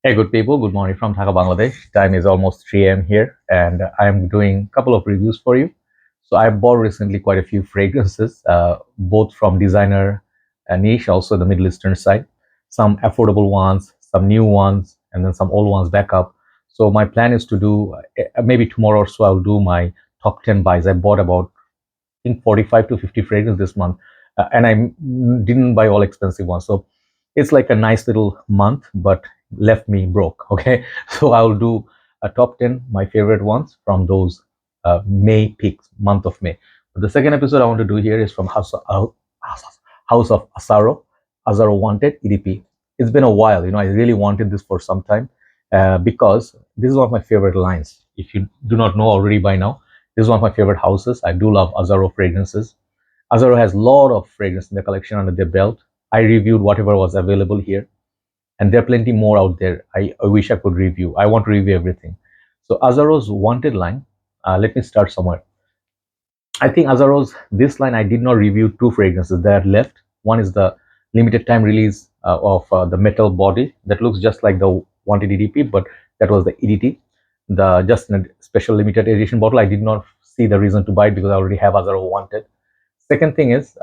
Hey, good people. Good morning from Dhaka, Bangladesh. Time is almost 3 a.m. here, and I'm doing a couple of reviews for you. So I bought recently quite a few fragrances, both from designer niche, also the Middle Eastern side. Some affordable ones, some new ones, and then some old ones back up. So my plan is to do maybe tomorrow or so. I'll do my top 10 buys. I bought about think 45 to 50 fragrances this month, and I didn't buy all expensive ones. So it's like a nice little month, but left me broke. Okay, so I'll do a top 10 my favorite ones from those May picks, month of May. But the second episode I want to do here is from House of Azzaro Wanted EDP. It's been a while, I really wanted this for some time because this is one of my favorite lines. If you do not know already by now, this is one of my favorite houses. I do love Azzaro fragrances. Azzaro has a lot of fragrance in the collection under their belt. I reviewed whatever was available here, and there are plenty more out there. I wish I could review. I want to review everything. So Azzaro's Wanted line. Let me start somewhere. I think Azzaro's this line I did not review two fragrances that are left. One is the limited time release of the metal body that looks just like the Wanted EDP, but that was the EDT, the just in a special limited edition bottle. I did not see the reason to buy it because I already have Azzaro Wanted. Second thing is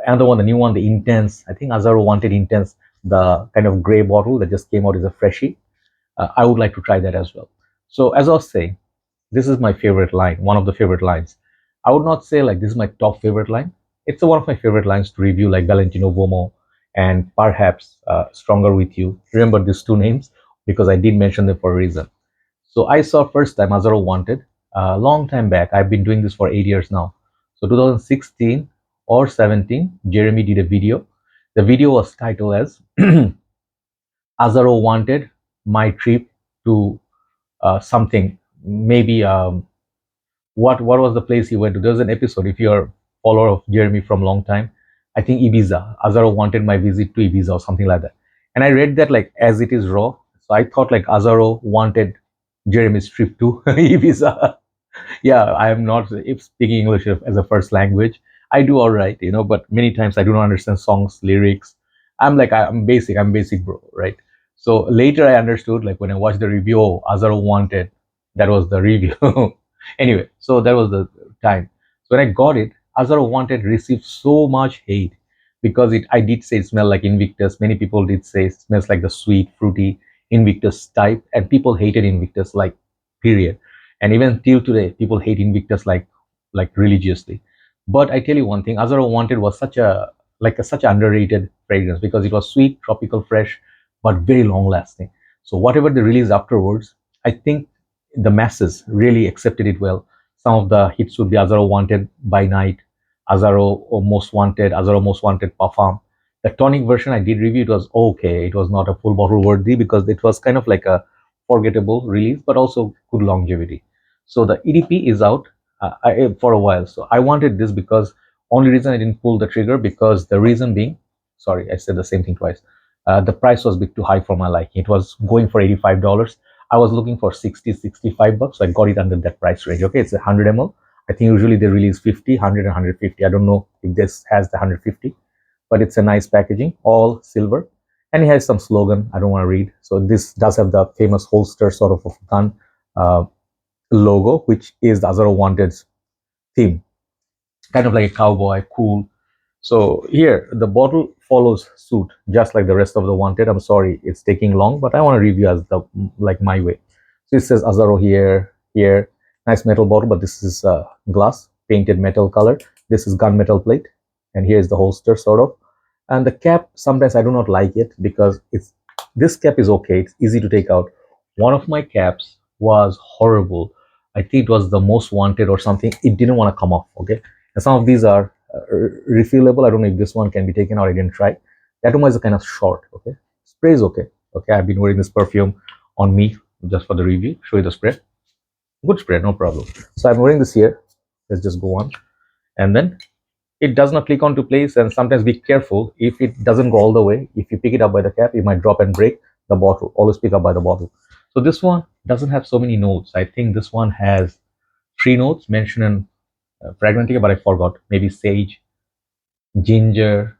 another one, the new one, the Intense. I think Azzaro Wanted Intense, the kind of gray bottle that just came out is a freshie. I would like to try that as well. So as I was saying, this is my favorite line, one of the favorite lines. I would not say like this is my top favorite line. It's one of my favorite lines to review, like Valentino Vomo and perhaps Stronger with You. Remember these two names because I did mention them for a reason. So I saw first time Azzaro Wanted a long time back. I've been doing this for 8 years now. So 2016 or 17, Jeremy did a video. The video was titled as Azzaro Wanted My Trip to something, maybe what was the place he went to. There's an episode, if you're a follower of Jeremy from long time, I think Ibiza. Azzaro wanted my visit to Ibiza or something like that. And I read that like as it is raw. So I thought like Azzaro wanted Jeremy's trip to Ibiza. Yeah, I am not if speaking English as a first language. I do all right, but many times I do not understand songs, lyrics. I'm basic, bro, right? So later I understood, like when I watched the review, oh, Azzaro wanted, that was the review. Anyway, so that was the time. So when I got it, Azzaro Wanted received so much hate because I did say it smelled like Invictus. Many people did say it smells like the sweet, fruity Invictus type, and people hated Invictus, like, period. And even till today, people hate Invictus like religiously. But I tell you one thing, Azzaro Wanted was such an underrated fragrance because it was sweet, tropical, fresh, but very long lasting. So whatever they released afterwards, I think the masses really accepted it well. Some of the hits would be Azzaro Wanted by Night, Azzaro Most Wanted Perfume. The tonic version I did review, it was okay. It was not a full bottle worthy because it was kind of like a forgettable release, but also good longevity. So the EDP is out for a while. So I wanted this because only reason I didn't pull the trigger because the reason being, sorry, I said the same thing twice. The price was a bit too high for my liking. It was going for $85. I was looking for 60, 65 bucks. So I got it under that price range. Okay, it's 100 ml. I think usually they release 50, 100, and 150. I don't know if this has the 150, but it's a nice packaging, all silver. And it has some slogan. I don't want to read. So this does have the famous holster sort of gun uh, logo, which is the Azzaro Wanted's theme, kind of like a cowboy, cool. So here, the bottle follows suit, just like the rest of the Wanted. I'm sorry, it's taking long, but I want to review as the like my way. So it says Azzaro here. Nice metal bottle, but this is glass, painted metal color. This is gunmetal plate, and here's the holster, sort of. And the cap, sometimes I do not like it because this cap is okay. It's easy to take out. One of my caps was horrible. I think it was the Most Wanted or something. It didn't want to come off. Okay, and some of these are refillable. I don't know if this one can be taken out. I didn't try. That one is kind of short. Okay, spray is okay. Okay, I've been wearing this perfume on me just for the review. Show you the spray. Good spray, no problem. So I'm wearing this here. Let's just go on, and then it does not click onto place. And sometimes be careful if it doesn't go all the way. If you pick it up by the cap, you might drop and break the bottle. Always pick up by the bottle. So this one doesn't have so many notes. I think this one has 3 notes mentioned in Fragrantica, but I forgot. Maybe sage, ginger,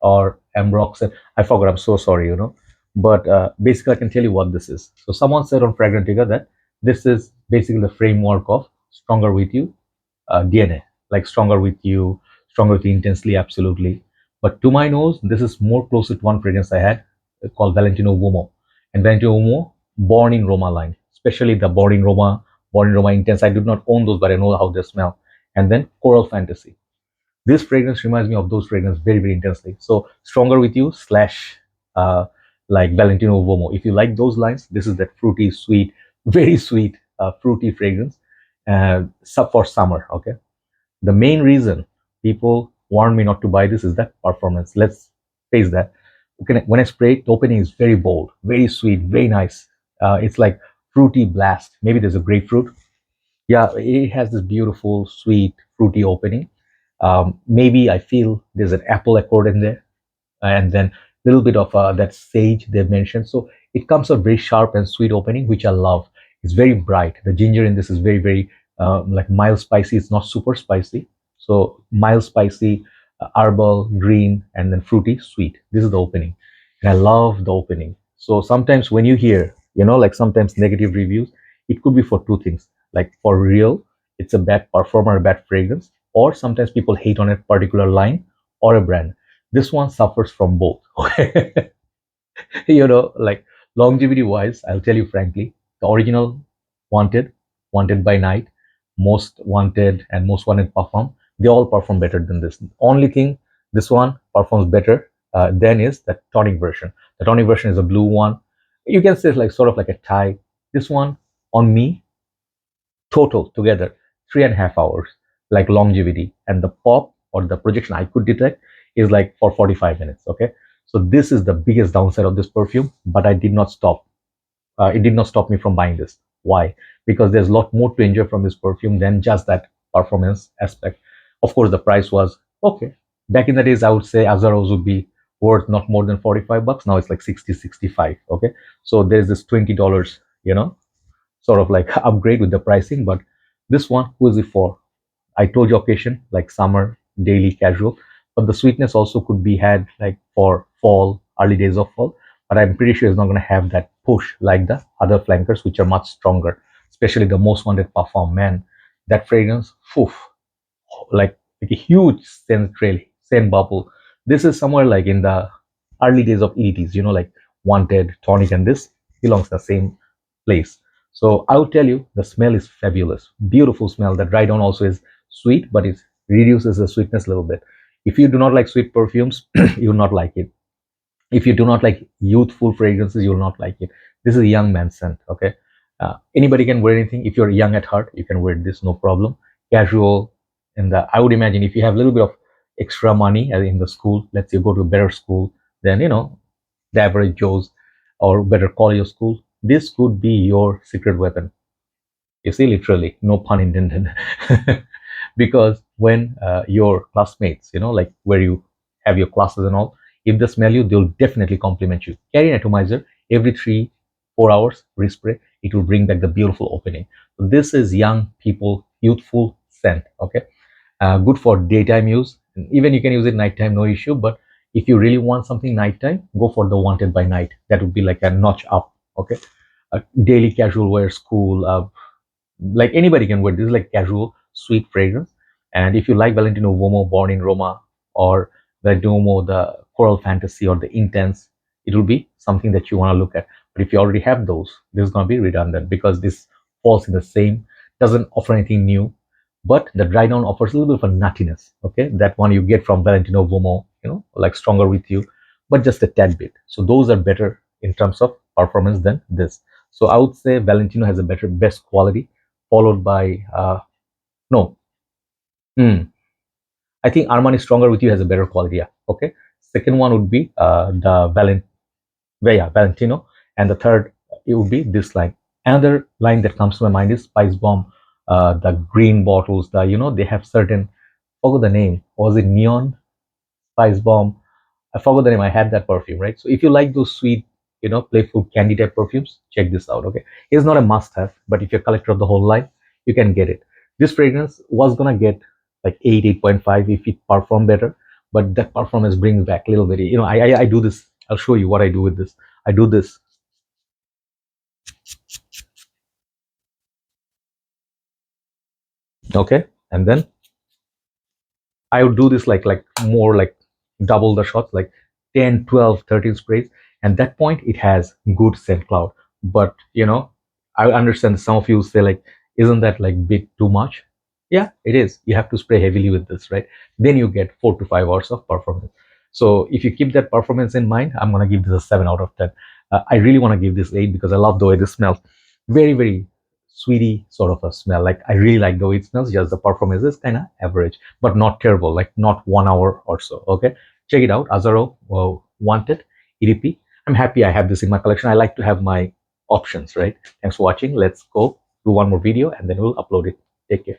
or ambroxan. I forgot. I'm so sorry. But basically, I can tell you what this is. So someone said on Fragrantica that this is basically the framework of Stronger With You DNA, like Stronger with You intensely, absolutely. But to my nose, this is more closer to one fragrance I had called Valentino Uomo. And Valentino Uomo, Born in Roma line, especially the Born in Roma Intense. I did not own those, but I know how they smell. And then Coral Fantasy. This fragrance reminds me of those fragrances very, very intensely. So Stronger With You slash uh, like Valentino Uomo. If you like those lines, this is that fruity, sweet, very sweet, fruity fragrance for summer. Okay, the main reason people warn me not to buy this is that performance. Let's face that. Okay, when I spray it, the opening is very bold, very sweet, very nice. It's like fruity blast. Maybe there's a grapefruit. Yeah, it has this beautiful, sweet, fruity opening. Maybe I feel there's an apple accord in there, and then a little bit of that sage they've mentioned. So it comes out very sharp and sweet opening, which I love. It's very bright. The ginger in this is very, very like mild spicy. It's not super spicy. So mild spicy, herbal, green, and then fruity, sweet. This is the opening. And I love the opening. So sometimes when you hear, like sometimes negative reviews, it could be for two things. Like for real, it's a bad performer, a bad fragrance, or sometimes people hate on a particular line or a brand. This one suffers from both. Like longevity wise, I'll tell you frankly, the original Wanted, Wanted by Night, Most Wanted, and Most Wanted Perfume, they all perform better than this. The only thing this one performs better than is the tonic version. The tonic version is a blue one. You can say it's like sort of like a tie. This one on me, total together 3.5 hours, like longevity, and the pop or the projection I could detect is like for 45 minutes. Okay, so this is the biggest downside of this perfume, but I did not stop. It did not stop me from buying this. Why? Because there's a lot more to enjoy from this perfume than just that performance aspect. Of course, the price was okay. Back in the days, I would say Azzaro's would be worth not more than $45. Now it's like 60, 65. Okay, so there's this $20, sort of like upgrade with the pricing. But this one, who is it for? I told you occasion, like summer, daily, casual. But the sweetness also could be had like for fall, early days of fall. But I'm pretty sure it's not going to have that push like the other flankers, which are much stronger, especially the Most Wanted Parfum. Man, that fragrance, poof, like a huge scent trail, scent bubble. This is somewhere like in the early days of EDTs, like Wanted, Tonic, and this belongs to the same place. So I will tell you, the smell is fabulous, beautiful smell. The dry down also is sweet, but it reduces the sweetness a little bit. If you do not like sweet perfumes, you will not like it. If you do not like youthful fragrances, you will not like it. This is a young man's scent. Okay, anybody can wear anything. If you're young at heart, you can wear this, no problem. Casual, and I would imagine if you have a little bit of extra money in the school, let's say you go to a better school than the average Joe's, or better college or school, this could be your secret weapon. You see, literally, no pun intended. Because when your classmates, like where you have your classes and all, if they smell you, they'll definitely compliment you. Carry an atomizer every 3 4 hours, respray. It will bring back the beautiful opening. So this is young people, youthful scent. Okay, good for daytime use. Even you can use it nighttime, no issue. But if you really want something nighttime, go for the Wanted by Night. That would be like a notch up. Okay, daily casual wear, school, like anybody can wear this. Is like casual sweet fragrance. And if you like Valentino Uomo, Born in Roma, or Valentino Uomo, the Coral Fantasy, or the Intense, it will be something that you want to look at. But if you already have those, this is going to be redundant, because this falls in the same, doesn't offer anything new. But the dry down offers a little bit of a nuttiness. Okay, that one you get from Valentino Uomo, like Stronger With You, but just a tad bit. So those are better in terms of performance than this. So I would say Valentino has a better, best quality, followed by no. Mm, I think Armani Stronger With You has a better quality. Yeah. Okay. Second one would be the Valentino, and the third, it would be this line. Another line that comes to my mind is Spice Bomb. The green bottles. They have certain. Forgot the name. Was it Neon Spice Bomb? I forgot the name. I had that perfume, right? So if you like those sweet, playful candy type perfumes, check this out. Okay, it's not a must-have, but if you're a collector of the whole line, you can get it. This fragrance was gonna get like 8, 8.5 if it performed better, but that performance brings back a little bit. I do this. I'll show you what I do with this. I do this. Okay, and then I would do this like more like double the shots, like 10, 12, 13 sprays. And that point, it has good scent cloud. But I understand some of you say like, isn't that like bit too much? Yeah, it is. You have to spray heavily with this, right? Then you get 4 to 5 hours of performance. So if you keep that performance in mind, I'm gonna give this a 7 out of 10. I really want to give this 8 because I love the way this smells. Very, very sweety sort of a smell. Like I really like the way it smells. Just the performance is kind of average, but not terrible. Like not 1 hour or so. Okay, check it out. Azzaro Wanted EDP. I'm happy I have this in my collection. I like to have my options, right? Thanks for watching. Let's go do one more video and then we'll upload it. Take care.